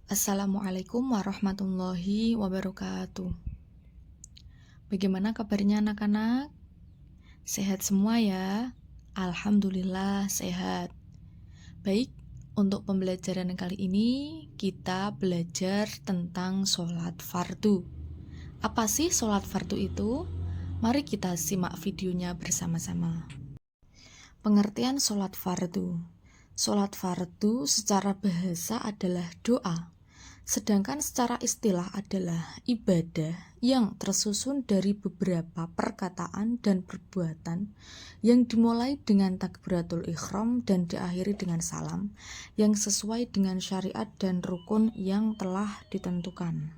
Assalamualaikum warahmatullahi wabarakatuh. Bagaimana kabarnya anak-anak? Sehat semua ya? Alhamdulillah sehat. Baik, untuk pembelajaran kali ini kita belajar tentang sholat fardu. Apa sih sholat fardu itu? Mari kita simak videonya bersama-sama. Pengertian sholat fardu. Sholat fardu secara bahasa adalah doa. Sedangkan secara istilah adalah ibadah yang tersusun dari beberapa perkataan dan perbuatan yang dimulai dengan takbiratul ihram dan diakhiri dengan salam yang sesuai dengan syariat dan rukun yang telah ditentukan.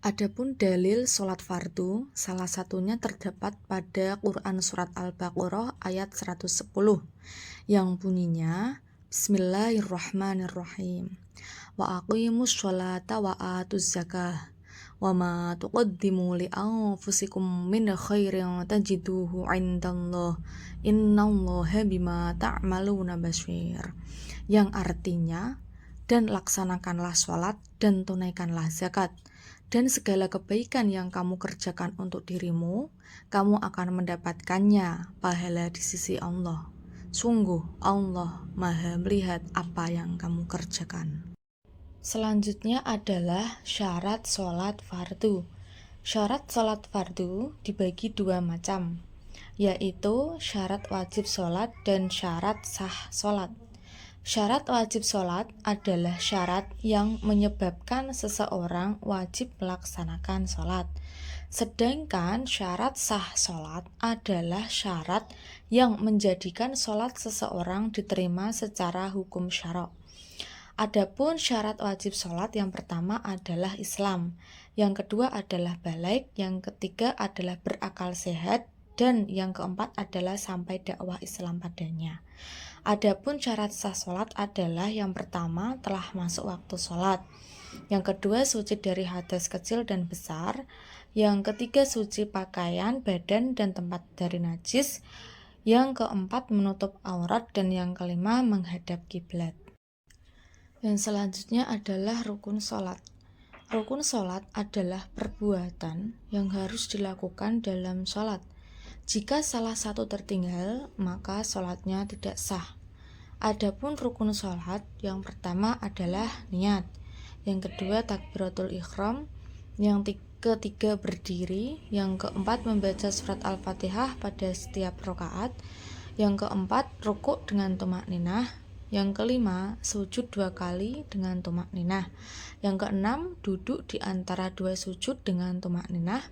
Adapun dalil sholat fardu, salah satunya terdapat pada Quran Surat Al-Baqarah ayat 110 yang bunyinya Bismillahirrahmanirrahim. Wa aqimus sholata wa atuz zakah wa ma tuqaddimu li anfusikum min khairin tajiduhu indallah innallaha bima ta'maluna basir, yang artinya, dan laksanakanlah sholat dan tunaikanlah zakat, dan segala kebaikan yang kamu kerjakan untuk dirimu, kamu akan mendapatkannya pahala di sisi Allah. Sungguh Allah Maha melihat apa yang kamu kerjakan. Selanjutnya adalah syarat sholat fardu. Syarat sholat fardu dibagi dua macam, yaitu syarat wajib sholat dan syarat sah sholat. Syarat wajib sholat adalah syarat yang menyebabkan seseorang wajib melaksanakan sholat. Sedangkan syarat sah sholat adalah syarat yang menjadikan sholat seseorang diterima secara hukum syara'. Adapun syarat wajib sholat yang pertama adalah Islam, yang kedua adalah balaig, yang ketiga adalah berakal sehat, dan yang keempat adalah sampai dakwah Islam padanya. Adapun syarat sah sholat adalah yang pertama telah masuk waktu sholat, yang kedua suci dari hadas kecil dan besar, yang ketiga suci pakaian, badan, dan tempat dari najis, yang keempat menutup aurat, dan yang kelima menghadap kiblat. Yang selanjutnya adalah rukun sholat. Rukun sholat adalah perbuatan yang harus dilakukan dalam sholat. Jika salah satu tertinggal, maka sholatnya tidak sah. Adapun rukun sholat, yang pertama adalah niat, yang kedua takbiratul ihram, yang ketiga berdiri, yang keempat membaca surat Al-Fatihah pada setiap rakaat, yang keempat rukuk dengan tumakninah, yang kelima sujud 2 kali dengan tumakninah, yang keenam duduk di antara 2 sujud dengan tumakninah,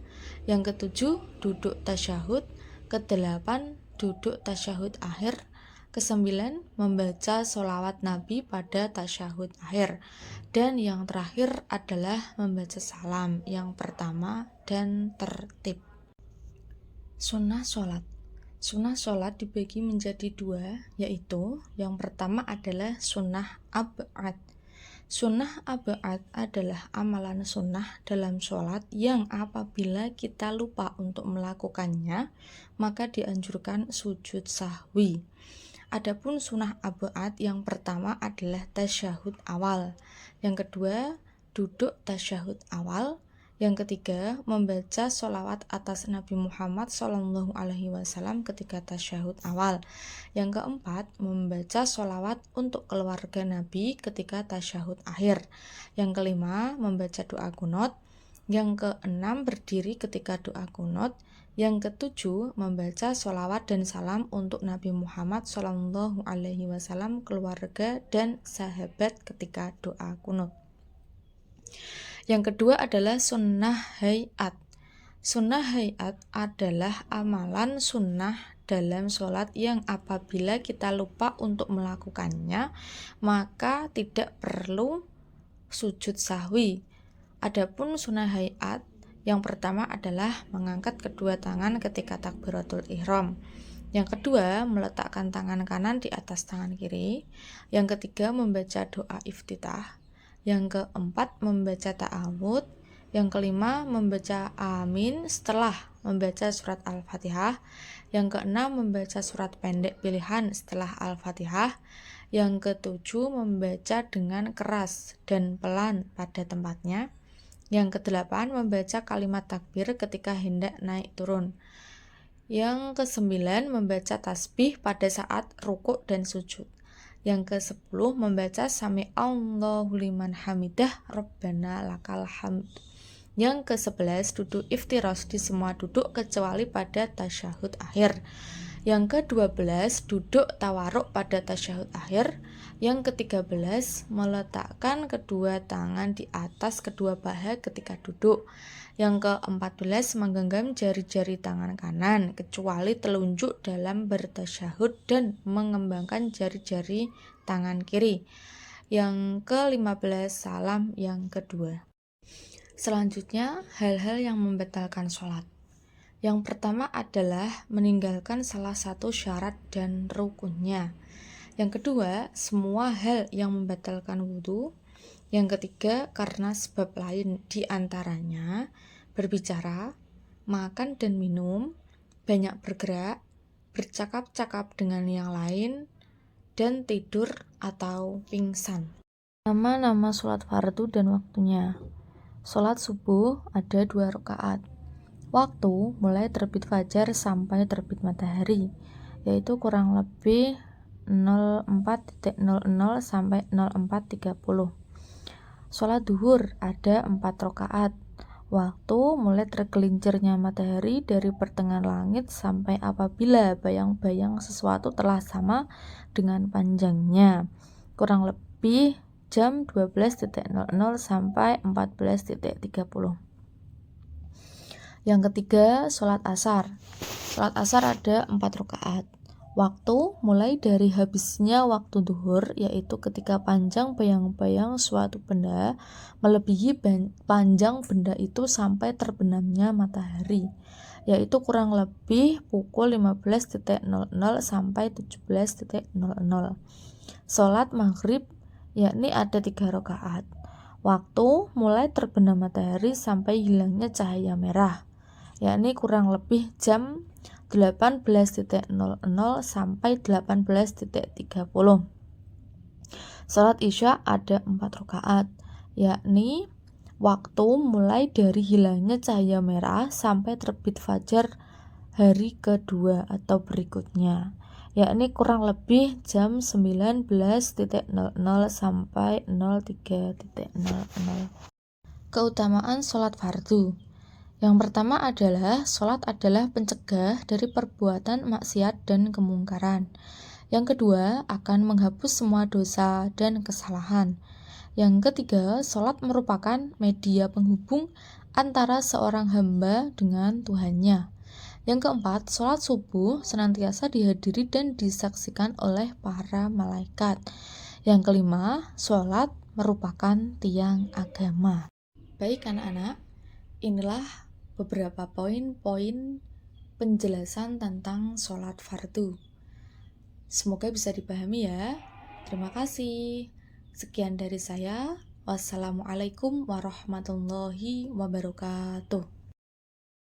yang ketujuh duduk tasyahud, kedelapan duduk tasyahud akhir, kesembilan membaca sholawat Nabi pada tasyahud akhir, dan yang terakhir adalah membaca salam yang pertama dan tertib. Sunnah sholat. Sunnah sholat dibagi menjadi dua, yaitu yang pertama adalah sunnah ab'ad. Sunnah ab'ad adalah amalan sunnah dalam sholat yang apabila kita lupa untuk melakukannya, maka dianjurkan sujud sahwi. Adapun sunnah ab'ad yang pertama adalah tasyahud awal, yang kedua duduk tasyahud awal, yang ketiga, membaca sholawat atas Nabi Muhammad SAW ketika tasyahud awal. Yang keempat, membaca sholawat untuk keluarga Nabi ketika tasyahud akhir. Yang kelima, membaca doa qunut. Yang keenam, berdiri ketika doa qunut. Yang ketujuh, membaca sholawat dan salam untuk Nabi Muhammad SAW, keluarga dan sahabat ketika doa qunut. Yang kedua adalah sunnah hayat. Sunnah hayat adalah amalan sunnah dalam sholat yang apabila kita lupa untuk melakukannya, maka tidak perlu sujud sahwi. Adapun sunnah hayat yang pertama adalah mengangkat kedua tangan ketika takbiratul ihram. Yang kedua, meletakkan tangan kanan di atas tangan kiri. Yang ketiga, membaca doa iftitah. Yang keempat, membaca ta'awud. Yang kelima, membaca amin setelah membaca surat Al-Fatihah. Yang keenam, membaca surat pendek pilihan setelah Al-Fatihah. Yang ketujuh, membaca dengan keras dan pelan pada tempatnya. Yang kedelapan, membaca kalimat takbir ketika hendak naik turun. Yang kesembilan, membaca tasbih pada saat rukuk dan sujud. Yang kesepuluh, membaca Sami Allahu liman hamidah Rabbana lakal hamd. Yang ke-11, duduk iftirash di semua duduk kecuali pada tasyahud akhir. Yang ke-12, duduk tawaruk pada tasyahud akhir. Yang ke-13, meletakkan kedua tangan di atas kedua paha ketika duduk. Yang ke-14, menggenggam jari-jari tangan kanan kecuali telunjuk dalam bertasyahud dan mengembangkan jari-jari tangan kiri. Yang ke-15, salam yang kedua. Selanjutnya, hal-hal yang membatalkan sholat. Yang pertama adalah meninggalkan salah satu syarat dan rukunnya. Yang kedua, semua hal yang membatalkan wudhu. Yang ketiga, karena sebab lain diantaranya berbicara, makan dan minum, banyak bergerak, bercakap-cakap dengan yang lain, dan tidur atau pingsan. Nama-nama sholat fardu dan waktunya. Sholat subuh ada 2 rakaat. Waktu mulai terbit fajar sampai terbit matahari, yaitu kurang lebih 04.00 sampai 04.30. Sholat duhur ada 4 rakaat. Waktu mulai tergelincirnya matahari dari pertengahan langit sampai apabila bayang-bayang sesuatu telah sama dengan panjangnya, kurang lebih jam 12.00 sampai 14.30. Yang ketiga, sholat asar. Sholat asar ada 4 rakaat. Waktu mulai dari habisnya waktu duhur, yaitu ketika panjang bayang-bayang suatu benda melebihi panjang benda itu sampai terbenamnya matahari, yaitu kurang lebih pukul 15.00 sampai 17.00. Sholat maghrib yakni ada 3 rakaat. Waktu mulai terbenam matahari sampai hilangnya cahaya merah, yakni kurang lebih jam 18.00 sampai 18.30. Sholat isya ada 4 rakaat, yakni waktu mulai dari hilangnya cahaya merah sampai terbit fajar hari kedua atau berikutnya, yakni kurang lebih jam 19.00 sampai 03.00. Keutamaan sholat fardu. Yang pertama adalah sholat adalah pencegah dari perbuatan maksiat dan kemungkaran. Yang kedua, akan menghapus semua dosa dan kesalahan. Yang ketiga, sholat merupakan media penghubung antara seorang hamba dengan Tuhannya. Yang keempat, sholat subuh senantiasa dihadiri dan disaksikan oleh para malaikat. Yang kelima, sholat merupakan tiang agama. Baik anak-anak, inilah beberapa poin-poin penjelasan tentang sholat fardu. Semoga bisa dipahami ya. Terima kasih. Sekian dari saya. Wassalamualaikum warahmatullahi wabarakatuh.